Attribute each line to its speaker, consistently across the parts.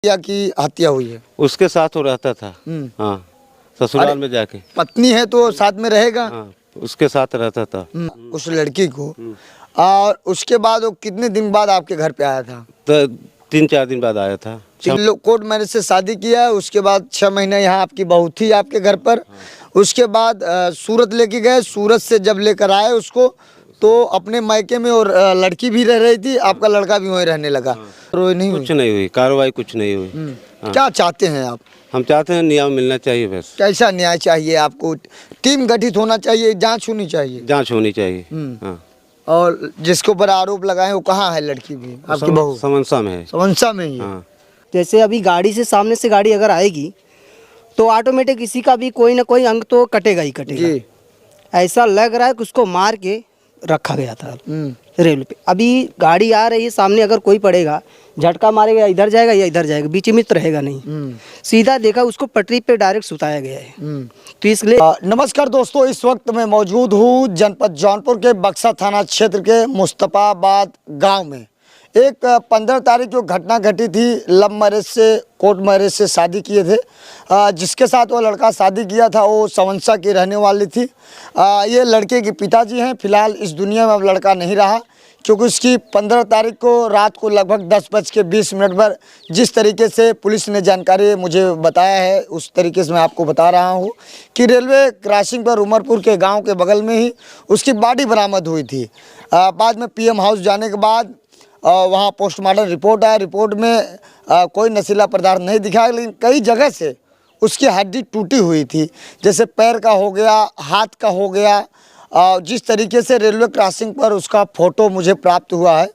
Speaker 1: या की हत्या हुई है?
Speaker 2: उसके साथ वो रहता था। हाँ, ससुराल में जाके।
Speaker 1: पत्नी है तो साथ में रहेगा।
Speaker 2: हाँ, उसके साथ रहता था।
Speaker 1: उस लड़की को। और उसके बाद वो कितने दिन बाद आपके घर पे आया था?
Speaker 2: तो 3-4 दिन बाद आया था।
Speaker 1: कोर्ट मैरिज से शादी किया, उसके बाद 6 महीने यहाँ आपकी बहू थी आपके घर पर। उसके बाद सूरत लेके गए, सूरत से जब लेकर आए उसको तो अपने मायके में, और लड़की भी रह रही थी, आपका लड़का भी वहीं रहने लगा। रोई नहीं हुई?
Speaker 2: कुछ नहीं हुई कार्रवाई, कुछ नहीं हुई।
Speaker 1: क्या चाहते हैं आप?
Speaker 2: हम चाहते हैं न्याय मिलना चाहिए बस।
Speaker 1: कैसा न्याय चाहिए आपको? टीम गठित होना चाहिए, जांच होनी चाहिए।
Speaker 2: जांच होनी चाहिए। हाँ।
Speaker 1: और जिसके ऊपर आरोप लगाए वो कहाँ है? लड़की भी आपकी बहू
Speaker 2: समनसा में है।
Speaker 1: समनसा में ही है।
Speaker 2: हाँ।
Speaker 3: जैसे अभी गाड़ी से, सामने से गाड़ी अगर आएगी तो ऑटोमेटिक किसी का भी कोई ना कोई अंग तो कटेगा ही कटेगा।
Speaker 1: जी।
Speaker 3: ऐसा लग रहा है कि उसको मार के रखा गया था रेल पे। अभी गाड़ी आ रही है सामने, अगर कोई पड़ेगा झटका मारेगा, इधर जाएगा या इधर जाएगा, बीच में तो रहेगा नहीं। सीधा देखा उसको पटरी पे डायरेक्ट सुताया गया है। तो इसलिए
Speaker 1: नमस्कार दोस्तों, इस वक्त मैं मौजूद हूँ जनपद जौनपुर के बक्सा थाना क्षेत्र के मुस्तफाबाद गांव में। एक 15 तारीख को घटना घटी थी। लव मैरिज से, कोर्ट मैरिज से शादी किए थे। जिसके साथ वो लड़का शादी किया था वो समनसा की रहने वाली थी। ये लड़के के पिताजी हैं। फिलहाल इस दुनिया में अब लड़का नहीं रहा, क्योंकि उसकी 15 तारीख को रात को लगभग 10:20 पर जिस तरीके से पुलिस ने जानकारी मुझे बताया है, उस तरीके से मैं आपको बता रहा हूँ कि रेलवे क्रॉसिंग पर उमरपुर के गांव के बगल में ही उसकी बॉडी बरामद हुई थी। बाद में पीएम हाउस जाने के बाद वहाँ पोस्टमार्टम रिपोर्ट आया। रिपोर्ट में कोई नशीला पदार्थ नहीं दिखा, लेकिन कई जगह से उसकी हड्डी टूटी हुई थी, जैसे पैर का हो गया, हाथ का हो गया। जिस तरीके से रेलवे क्रॉसिंग पर उसका फ़ोटो मुझे प्राप्त हुआ है,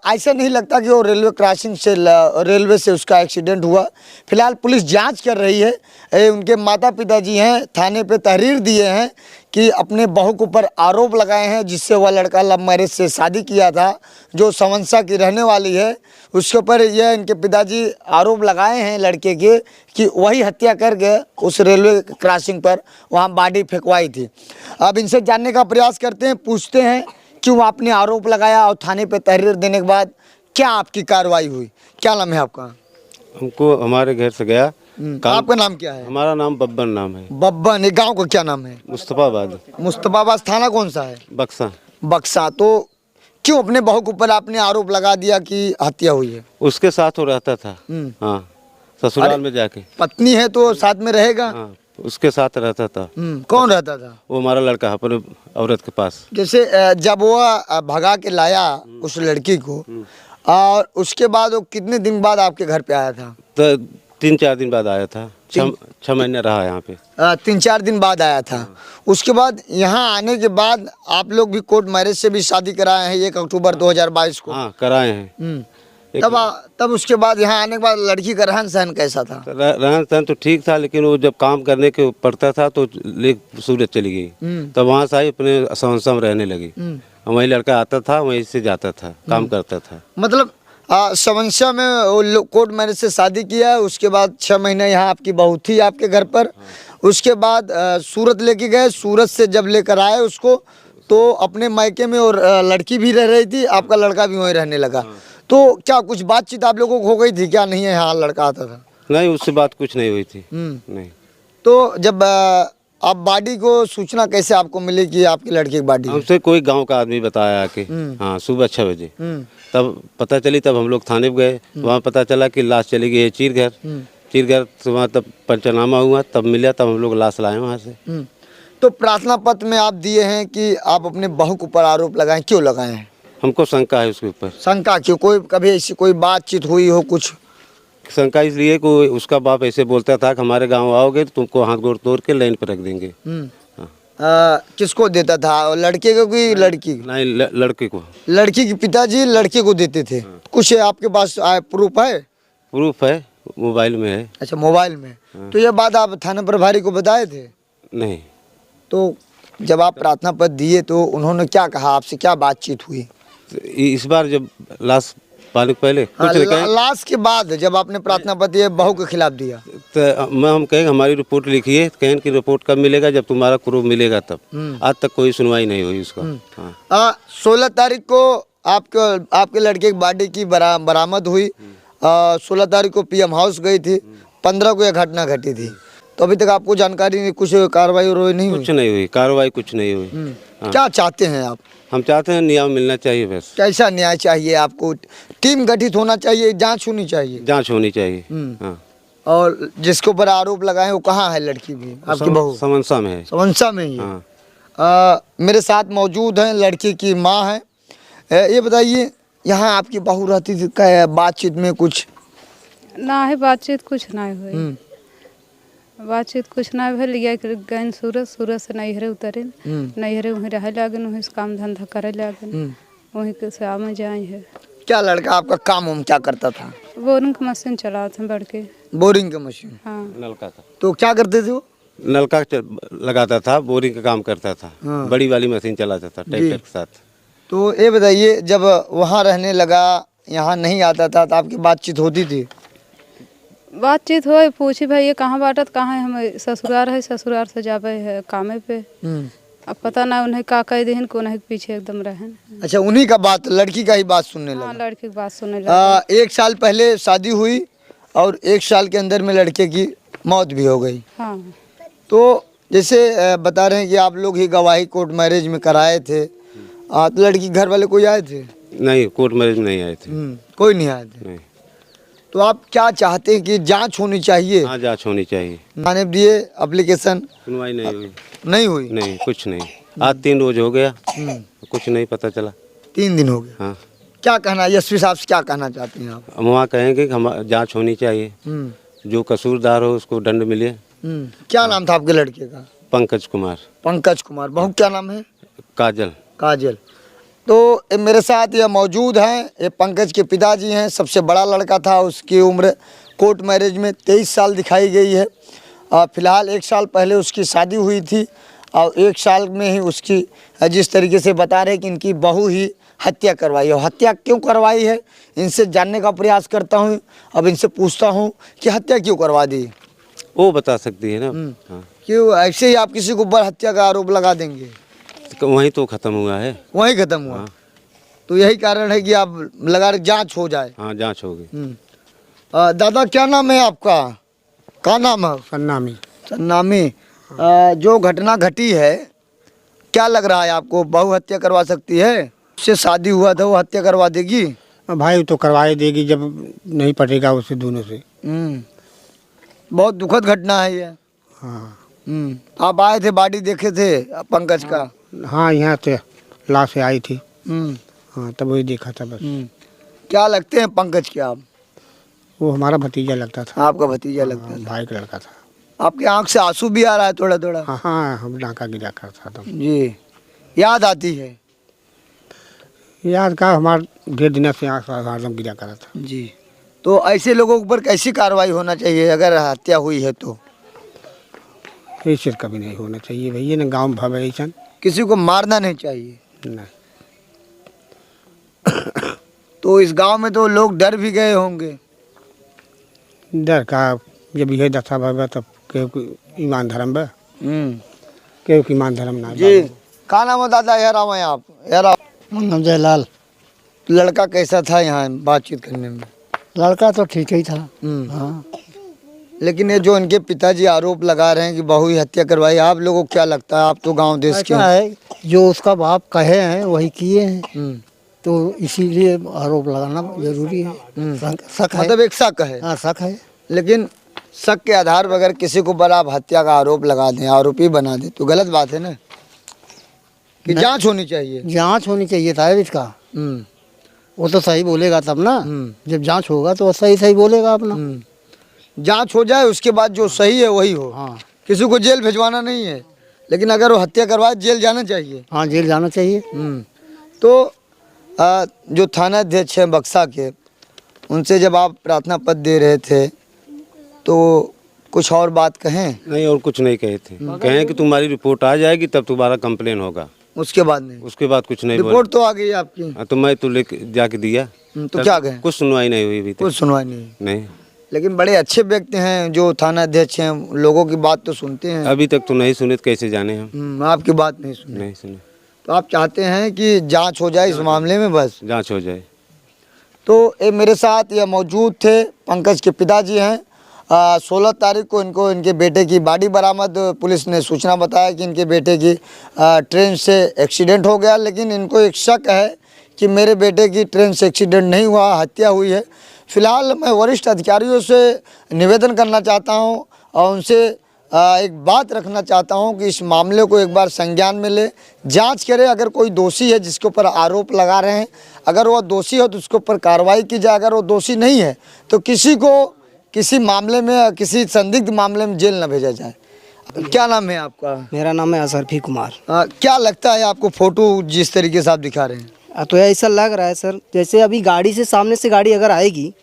Speaker 1: ऐसा नहीं लगता कि वो रेलवे क्रॉसिंग से, रेलवे से उसका एक्सीडेंट हुआ। फिलहाल पुलिस जांच कर रही है। उनके माता पिताजी हैं, थाने पे तहरीर दिए हैं कि अपने बहू के ऊपर आरोप लगाए हैं, जिससे वह लड़का लव मैरिज से शादी किया था, जो समनसा की रहने वाली है। उसके ऊपर यह इनके पिताजी आरोप लगाए हैं लड़के के कि वही हत्या करके उस रेलवे क्रॉसिंग पर वहाँ बॉडी फेंकवाई थी। अब इनसे जानने का प्रयास करते हैं, पूछते हैं क्यों आपने आरोप लगाया, और थाने पे तहरीर देने के बाद क्या आपकी कार्रवाई हुई। क्या नाम है आपका?
Speaker 2: हमको हमारे घर से गया।
Speaker 1: आपका नाम क्या है?
Speaker 2: हमारा नाम बब्बन नाम है।
Speaker 1: बब्बन। ये गाँव का क्या नाम है?
Speaker 2: मुस्तफाबाद।
Speaker 1: मुस्तफाबाद। थाना कौन सा है?
Speaker 2: बक्सा।
Speaker 1: बक्सा। तो क्यों अपने बहू के ऊपर आपने आरोप लगा दिया कि हत्या हुई है?
Speaker 2: उसके साथ वो रहता था। हाँ, ससुराल में जाके।
Speaker 1: पत्नी है तो साथ में रहेगा।
Speaker 2: हाँ, उसके साथ रहता था।
Speaker 1: कौन रहता था?
Speaker 2: वो हमारा लड़का अपने औरत के पास।
Speaker 1: जैसे जब वो भगा के लाया उस लड़की को, और उसके बाद वो कितने दिन बाद आपके घर पे आया था?
Speaker 2: तो 3-4 दिन बाद आया था। 6 महीने रहा यहाँ पे।
Speaker 1: 3-4 दिन बाद आया था। उसके बाद यहाँ आने के बाद आप लोग भी कोर्ट मैरिज से भी शादी कराए हैं 1 अक्टूबर 2022 को।
Speaker 2: हाँ, कराए हैं।
Speaker 1: तब उसके बाद यहाँ आने के बाद लड़की का रहन सहन कैसा था?
Speaker 2: रहन सहन तो ठीक था, लेकिन वो जब काम करने के पड़ता था तो ले सूरत चली गई। तब वहाँ से आई, अपने समनसा में रहने लगी। वहीं लड़का आता था, वहीं से जाता था, काम करता था।
Speaker 1: मतलब समनसा में वो कोर्ट मैरिज से शादी किया, उसके बाद 6 महीने यहाँ आपकी बहू थी आपके घर पर। उसके बाद सूरत लेके गए, सूरत से जब लेकर आए उसको तो अपने मायके में, और लड़की भी रह रही थी, आपका लड़का भी वहीं रहने लगा। तो क्या कुछ बातचीत आप लोगों को हो गई थी क्या? नहीं है, यहाँ लड़का आता था?
Speaker 2: नहीं, उससे बात कुछ नहीं हुई थी। नहीं।
Speaker 1: तो जब आप बॉडी को सूचना कैसे आपको मिली कि आपकी लड़की की बॉडी?
Speaker 2: हमसे कोई गांव का आदमी बताया आके। हाँ, सुबह 6 बजे तब पता चली। तब हम लोग थाने पे गए, वहाँ पता चला कि लाश चली गई है चीरघर। चीरघर से वहाँ तब पंचनामा हुआ, तब मिला, तब हम लोग लाश लाए वहाँ से।
Speaker 1: तो प्रार्थना पत्र में आप दिए हैं कि आप अपने बहू के ऊपर आरोप लगाएं, क्यों लगाए हैं?
Speaker 2: हमको शंका है उसके ऊपर।
Speaker 1: शंका क्यों? कोई कभी ऐसी कोई बातचीत हुई हो कुछ?
Speaker 2: शंका इसलिए कोई उसका बाप ऐसे बोलता था कि हमारे गांव आओगे तो तुमको हाथ गोड़ तोड़ के लाइन पर रख देंगे।
Speaker 1: किसको देता था? लड़के को कि लड़की?
Speaker 2: नहीं, लड़के को।
Speaker 1: लड़की के पिताजी लड़के को देते थे। कुछ आपके पास प्रूफ है?
Speaker 2: प्रूफ है, मोबाइल में है। अच्छा,
Speaker 1: मोबाइल में। तो ये बात आप थाना प्रभारी को बताए थे?
Speaker 2: नहीं।
Speaker 1: तो जब आप प्रार्थना पत्र दिए तो उन्होंने क्या कहा आपसे, क्या बातचीत हुई?
Speaker 2: इस बार जब लाश पाने के पहले
Speaker 1: लाश के बाद जब आपने प्रार्थना पत्र बहू के खिलाफ दिया
Speaker 2: तो हम कहें हमारी रिपोर्ट लिखिए, कहें कि रिपोर्ट कब मिलेगा? जब तुम्हारा प्रूफ मिलेगा तब। आज तक कोई सुनवाई नहीं हुई उसका।
Speaker 1: 16 तारीख को आपके लड़के की बॉडी की बरामद हुई। 16 तारीख को पीएम हाउस गई थी, 15 को यह घटना घटी थी। तो अभी तक आपको जानकारी नहीं, कुछ कार्रवाई और नहीं हुई?
Speaker 2: कुछ नहीं हुई कार्रवाई, कुछ नहीं हुई।
Speaker 1: क्या चाहते हैं आप?
Speaker 2: हम चाहते हैं न्याय मिलना चाहिए बस।
Speaker 1: कैसा न्याय चाहिए आपको? टीम गठित होना चाहिए, जांच होनी चाहिए।
Speaker 2: जांच होनी चाहिए। हाँ।
Speaker 1: और जिसके ऊपर आरोप लगाए वो कहाँ है? लड़की भी आपकी बहू
Speaker 2: समनसा में है।
Speaker 1: समनसा में ही है।
Speaker 2: हाँ।
Speaker 1: मेरे साथ मौजूद हैं, लड़की की माँ है। ये बताइए, यहाँ आपकी बहू रहती थी, क्या बातचीत में कुछ
Speaker 4: ना है? बातचीत कुछ ना हुई, बातचीत कुछ ना भेल। ये गन सूरत से नैहरे उतरे, नैहरे वहीं रहे लागन, वहीं से काम धंधा करे लागन, वहीं के से आमे जाए है।
Speaker 1: क्या लड़का आपका काम उम क्या करता था?
Speaker 4: बोरिंग की मशीन चलाते हैं बड़के।
Speaker 1: बोरिंग की मशीन?
Speaker 4: हाँ।
Speaker 2: नलका का।
Speaker 1: तो क्या करते थे वो?
Speaker 2: नलका लगाता था, बोरिंग का काम करता था। बड़ी वाली मशीन चलाता था ट्रैक्टर के साथ।
Speaker 1: तो ये बताइए, जब वहाँ रहने लगा, यहाँ नहीं आता था, तो आपकी बातचीत होती थी?
Speaker 4: बातचीत हो, पूछी भाई ये कहाँ बाटत, कहाँ है? हम ससुराल है, ससुराल से जावे है कामे पे। अब पता ना उन्हें का कह दिन को उन्हें पीछे एकदम रहे।
Speaker 1: अच्छा, उन्हीं का बात, लड़की का ही बात सुनने
Speaker 4: हाँ,
Speaker 1: लगा?
Speaker 4: लड़की की बात सुनने लगा।
Speaker 1: 1 साल पहले शादी हुई और 1 साल के अंदर में लड़के की मौत भी हो गई।
Speaker 4: हाँ।
Speaker 1: तो जैसे बता रहे हैं कि आप लोग ही गवाही कोर्ट मैरिज में कराए थे, तो लड़की घर वाले कोई आए थे?
Speaker 2: नहीं, कोर्ट मैरिज में नहीं आए थे।
Speaker 1: कोई नहीं आए थे।
Speaker 2: नहीं।
Speaker 1: तो आप क्या चाहते हैं कि जांच होनी चाहिए?
Speaker 2: हाँ, जांच होनी चाहिए।
Speaker 1: थाने दिए एप्लीकेशन?
Speaker 2: सुनवाई नहीं हुई।
Speaker 1: नहीं हुई?
Speaker 2: नहीं, कुछ नहीं। आज 3 रोज हो गया, कुछ नहीं पता चला।
Speaker 1: 3 दिन हो गए।
Speaker 2: हाँ।
Speaker 1: क्या कहना, एसपी साहब से क्या कहना चाहते हैं आप?
Speaker 2: हम वहाँ कहेंगे कि हम जांच होनी चाहिए, जो कसूरदार हो उसको दंड मिले।
Speaker 1: क्या नाम था आपके लड़के का?
Speaker 2: पंकज कुमार।
Speaker 1: पंकज कुमार। बहू क्या नाम है?
Speaker 2: काजल।
Speaker 1: काजल। तो ये मेरे साथ ये मौजूद हैं, ये पंकज के पिताजी हैं। सबसे बड़ा लड़का था, उसकी उम्र कोर्ट मैरिज में 23 साल दिखाई गई है। फिलहाल 1 साल पहले उसकी शादी हुई थी और 1 साल में ही उसकी, जिस तरीके से बता रहे कि इनकी बहू ही हत्या करवाई है। हत्या क्यों करवाई है, इनसे जानने का प्रयास करता हूँ। अब इनसे पूछता हूँ कि हत्या क्यों करवा दी?
Speaker 2: वो बता सकती है ना। हाँ।
Speaker 1: क्यों ऐसे ही आप किसी के ऊपर हत्या का आरोप लगा देंगे?
Speaker 2: तो वहीं तो खत्म हुआ है।
Speaker 1: वहीं खत्म हुआ।
Speaker 2: हाँ।
Speaker 1: तो यही कारण है कि आप लगा रहे जांच हो जाए।
Speaker 2: हाँ, जांच होगी।
Speaker 1: दादा क्या नाम है आपका? क्या नाम है?
Speaker 5: सन्नामी।
Speaker 1: सन्नामी। जो घटना घटी है, क्या लग रहा है आपको? बहू हत्या करवा सकती है? उससे शादी हुआ था, वो हत्या करवा देगी?
Speaker 5: भाई तो करवाए देगी जब नहीं पटेगा उससे दोनों से।
Speaker 1: बहुत दुखद घटना है ये।
Speaker 5: हाँ।
Speaker 1: आप आए थे, बॉडी देखे थे पंकज का?
Speaker 5: हाँ, यहाँ से लाश से आई थी। हाँ, तब वही देखा था बस।
Speaker 1: क्या लगते हैं पंकज के आप?
Speaker 5: वो हमारा भतीजा लगता था।
Speaker 1: आपका भतीजा लगता
Speaker 5: हाँ,
Speaker 1: था।
Speaker 5: भाई का लड़का था।
Speaker 1: आपकी आंख से आंसू भी आ रहा है थोड़ा थोड़ा?
Speaker 5: हाँ हाँ, हम डाका गिरा करता था।
Speaker 1: जी, याद आती है?
Speaker 5: याद का हमारा ढेर दिन से हरदम गिरा करा था।
Speaker 1: जी। तो ऐसे लोगों के ऊपर कैसी कार्रवाई होना चाहिए अगर हत्या हुई है तो?
Speaker 5: ऐसे कभी नहीं होना चाहिए भैया, ना गाँव भवे ऐसा।
Speaker 1: किसी को मारना नहीं चाहिए।
Speaker 5: नहीं।
Speaker 1: तो इस गांव में तो लोग डर भी गए होंगे।
Speaker 5: डर का जब यह दशा भवे तब केहू ईमान धर्म बा,
Speaker 1: हम्म।
Speaker 5: केहू की ईमान धर्म ना।
Speaker 1: जी, का नाम है दादा? यार आवे आप? यार
Speaker 6: नाम जयलाल।
Speaker 1: लड़का कैसा था यहाँ बातचीत करने में?
Speaker 6: लड़का तो ठीक ही था।
Speaker 1: हाँ। लेकिन ये जो इनके पिताजी आरोप लगा रहे हैं कि बहू ही हत्या करवाई, आप लोगों को क्या लगता है? आप तो गांव देश के
Speaker 6: ऐसा
Speaker 1: हैं।
Speaker 6: है, जो उसका बाप कहे हैं वही किए हैं,
Speaker 1: हम्म।
Speaker 6: तो इसीलिए आरोप लगाना जरूरी है। शक है।
Speaker 1: मतलब एक शक है।
Speaker 6: हाँ, शक है।
Speaker 1: लेकिन शक के आधार पर अगर किसी को ऊपर आप हत्या का आरोप लगा दें, आरोपी बना दें, तो गलत बात है ना, कि जांच होनी चाहिए।
Speaker 6: जांच होनी चाहिए था इसका।
Speaker 1: हम्म।
Speaker 6: वो तो सही बोलेगा तब ना।
Speaker 1: हम्म।
Speaker 6: जब जांच होगा तो सही सही बोलेगा अपना।
Speaker 1: जांच हो जाए, उसके बाद जो सही है वही हो।
Speaker 6: हाँ
Speaker 1: किसी को जेल भिजवाना नहीं है, लेकिन अगर वो हत्या करवाए जेल जाना चाहिए।
Speaker 6: हाँ, जेल जाना चाहिए।
Speaker 1: तो जो थाना अध्यक्ष हैं बक्सा के, उनसे जब आप प्रार्थना पत्र दे रहे थे तो कुछ और बात कहें?
Speaker 2: नहीं, और कुछ नहीं कहे थे। कहें कि तुम्हारी रिपोर्ट आ जाएगी तब तुम्हारा कंप्लेन होगा।
Speaker 1: उसके बाद नहीं?
Speaker 2: उसके बाद कुछ नहीं बोले।
Speaker 1: रिपोर्ट तो आ गई आपकी।
Speaker 2: हाँ, तो मैं तो लेके जाके दिया।
Speaker 1: तो क्या कहें?
Speaker 2: कुछ सुनवाई नहीं हुई अभी तक।
Speaker 1: कुछ सुनवाई नहीं।
Speaker 2: नहीं,
Speaker 1: लेकिन बड़े अच्छे व्यक्ति हैं जो थाना अध्यक्ष हैं, लोगों की बात तो सुनते हैं।
Speaker 2: अभी तक तो नहीं सुने तो कैसे जाने हम।
Speaker 1: आपकी बात नहीं सुनी।
Speaker 2: नहीं सुने।
Speaker 1: तो आप चाहते हैं कि जांच हो जाए इस मामले में? बस
Speaker 2: जांच हो जाए।
Speaker 1: तो ये मेरे साथ ये मौजूद थे, पंकज के पिताजी हैं। 16 तारीख को इनको इनके बेटे की बॉडी बरामद, पुलिस ने सूचना बताया कि इनके बेटे की ट्रेन से एक्सीडेंट हो गया, लेकिन इनको एक शक है कि मेरे बेटे की ट्रेन से एक्सीडेंट नहीं हुआ, हत्या हुई है। फिलहाल मैं वरिष्ठ अधिकारियों से निवेदन करना चाहता हूं और उनसे एक बात रखना चाहता हूं कि इस मामले को एक बार संज्ञान में ले, जांच करें। अगर कोई दोषी है जिसके ऊपर आरोप लगा रहे हैं, अगर वो दोषी हो तो उसके ऊपर कार्रवाई की जाए। अगर वो दोषी नहीं है तो किसी को किसी मामले में, किसी संदिग्ध मामले में जेल न भेजा जाए। क्या नाम है आपका?
Speaker 3: मेरा नाम है अशरफी कुमार।
Speaker 1: क्या लगता है आपको फोटो जिस तरीके से आप दिखा रहे हैं?
Speaker 3: तो ऐसा लग रहा है सर, जैसे अभी गाड़ी से सामने से गाड़ी अगर आएगी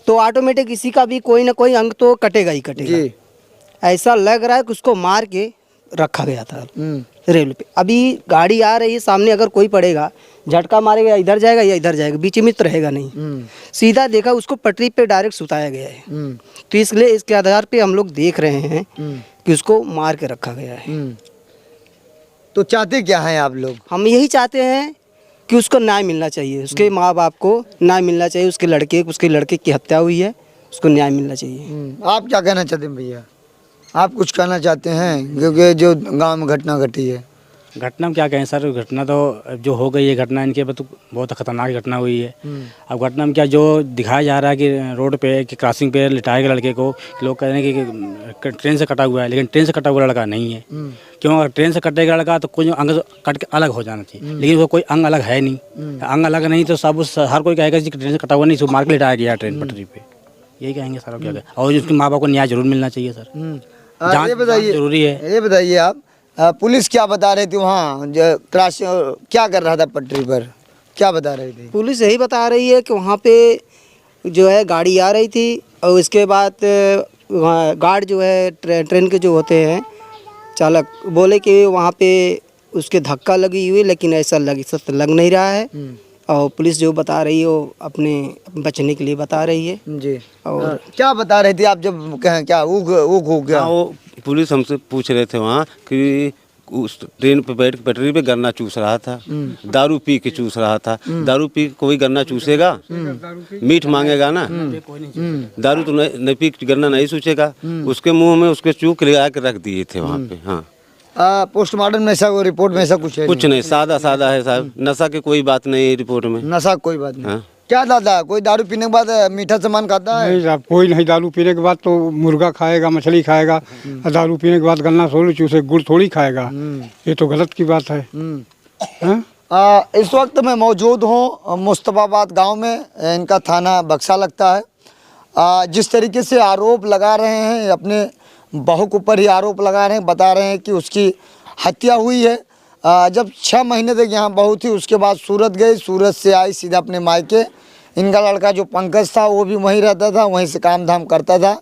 Speaker 3: तो ऑटोमेटिक किसी का भी कोई ना कोई अंग तो कटेगा ही कटेगा।
Speaker 1: जी।
Speaker 3: ऐसा लग रहा है कि उसको मार के रखा गया था रेलवे पे। अभी गाड़ी आ रही है सामने, अगर कोई पड़ेगा झटका मारेगा, इधर जाएगा या इधर जाएगा, बीच में तो रहेगा नहीं। सीधा देखा उसको पटरी पे डायरेक्ट सुताया गया है। तो इसलिए इसके आधार पे हम लोग देख रहे हैं कि उसको मार के रखा गया है।
Speaker 1: तो चाहते क्या हैं आप लोग?
Speaker 3: हम यही चाहते हैं कि उसको न्याय मिलना चाहिए, उसके माँ बाप को न्याय मिलना चाहिए। उसके लड़के की हत्या हुई है, उसको न्याय मिलना चाहिए।
Speaker 1: आप क्या कहना चाहते हैं भैया? आप कुछ कहना चाहते हैं? क्योंकि जो गांव में घटना घटी है।
Speaker 7: घटना में क्या कहें सर, घटना तो जो हो गई है घटना, इनके तो बहुत खतरनाक घटना हुई है। अब घटना में क्या जो दिखाया जा रहा है कि रोड पे कि क्रॉसिंग पे लिटाए गए लड़के को, लोग कह रहे हैं कि ट्रेन से कटा हुआ है, लेकिन ट्रेन से कटा हुआ लड़का नहीं है। क्यों? अगर ट्रेन से कटेगा लड़का तो कुछ अंग कट के अलग हो जाना चाहिए, लेकिन वो कोई अंग अलग है नहीं। अंग अलग नहीं तो सब हर कोई कहेगा कि ट्रेन से कटा हुआ नहीं, उसको मार के लिटाया गया ट्रेन पटरी पे। यही कहेंगे सर, क्या कहें। और उसके माँ बाप को न्याय जरूर मिलना चाहिए सर।
Speaker 1: ये बताइए,
Speaker 7: जरूरी है।
Speaker 1: ये बताइए आप, पुलिस क्या बता रही थी वहाँ क्रॉस क्या कर रहा था पटरी पर, क्या बता रही थी?
Speaker 3: पुलिस यही बता रही है कि वहाँ पे जो है गाड़ी आ रही थी और उसके बाद वहाँ गार्ड जो है ट्रेन के जो होते हैं चालक, बोले कि वहाँ पे उसके धक्का लगी हुई, लेकिन ऐसा लग नहीं रहा है। और पुलिस जो बता रही है वो अपने बचने के लिए बता रही है।
Speaker 1: जी।
Speaker 3: और
Speaker 1: क्या बता रही थी आप जब कहें क्या ऊग हो गया?
Speaker 2: हाँ, वो पुलिस हमसे पूछ रहे थे वहाँ कि उस ट्रेन पे बैठ के पटरी पे गन्ना चूस रहा था, दारू पी के चूस रहा था। दारू पी के कोई गन्ना चूसेगा? मीठ मांगेगा ना। दारू तो नहीं पी के गन्ना नहीं सूचेगा। उसके मुंह में उसके चूक लगा के रख दिए थे वहाँ पे। हाँ,
Speaker 1: पोस्टमार्टम में ऐसा, रिपोर्ट में ऐसा कुछ है?
Speaker 2: कुछ नहीं, सादा सादा है साहब। नशा की कोई बात नहीं है रिपोर्ट में।
Speaker 1: नशा कोई बात नहीं।
Speaker 2: हाँ।
Speaker 1: क्या दादा, कोई दारू पीने के बाद मीठा सामान खाता है?
Speaker 5: नहीं साहब, कोई नहीं। दारू पीने के बाद तो मुर्गा खाएगा, मछली खाएगा। और दारू पीने के बाद गन्ना थोड़ी चूसे, गुड़ थोड़ी खाएगा। ये तो गलत की बात है। हाँ?
Speaker 1: इस वक्त मैं मौजूद हूँ मुस्तफाबाद गांव में, इनका थाना बक्सा लगता है। जिस तरीके से आरोप लगा रहे हैं, अपने बहू के ऊपर ही आरोप लगा रहे हैं, बता रहे हैं कि उसकी हत्या हुई है। जब 6 महीने तक यहाँ बहू थी, उसके बाद सूरत गई, सूरत से आई सीधा अपने मायके। इनका लड़का जो पंकज था वो भी वहीं रहता था, वहीं से काम धाम करता था।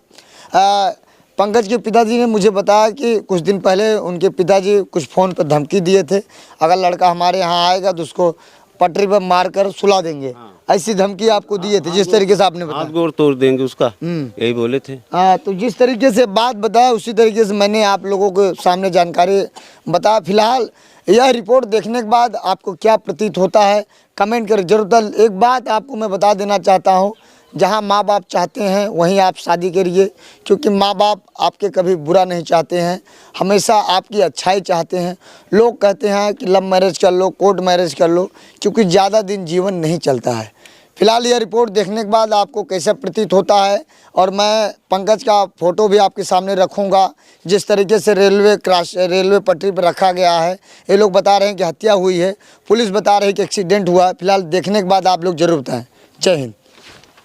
Speaker 1: पंकज के पिताजी ने मुझे बताया कि कुछ दिन पहले उनके पिताजी कुछ फ़ोन पर धमकी दिए थे, अगर लड़का हमारे यहाँ आएगा तो उसको पटरी पर मार कर सुला देंगे। ऐसी धमकी आपको दिए थे, जिस तरीके से आपने बताया?
Speaker 2: हाथ गोड़ तोड़ देंगे उसका, यही बोले थे।
Speaker 1: तो जिस तरीके से बात बताया उसी तरीके से मैंने आप लोगों के सामने जानकारी बताया। फिलहाल यह रिपोर्ट देखने के बाद आपको क्या प्रतीत होता है कमेंट कर जरूर। एक बात आपको मैं बता देना चाहता हूँ, जहाँ माँ बाप चाहते हैं वहीं आप शादी करिए, क्योंकि माँ बाप आपके कभी बुरा नहीं चाहते हैं, हमेशा आपकी अच्छाई चाहते हैं। लोग कहते हैं कि लव मैरिज कर लो, कोर्ट मैरिज कर लो, क्योंकि ज़्यादा दिन जीवन नहीं चलता है। फिलहाल यह रिपोर्ट देखने के बाद आपको कैसा प्रतीत होता है, और मैं पंकज का फ़ोटो भी आपके सामने रखूँगा। जिस तरीके से रेलवे पटरी पर रखा गया है, ये लोग बता रहे हैं कि हत्या हुई है, पुलिस बता रही है कि एक्सीडेंट हुआ है। फिलहाल देखने के बाद आप लोग ज़रूर बताएँ। जय हिंद।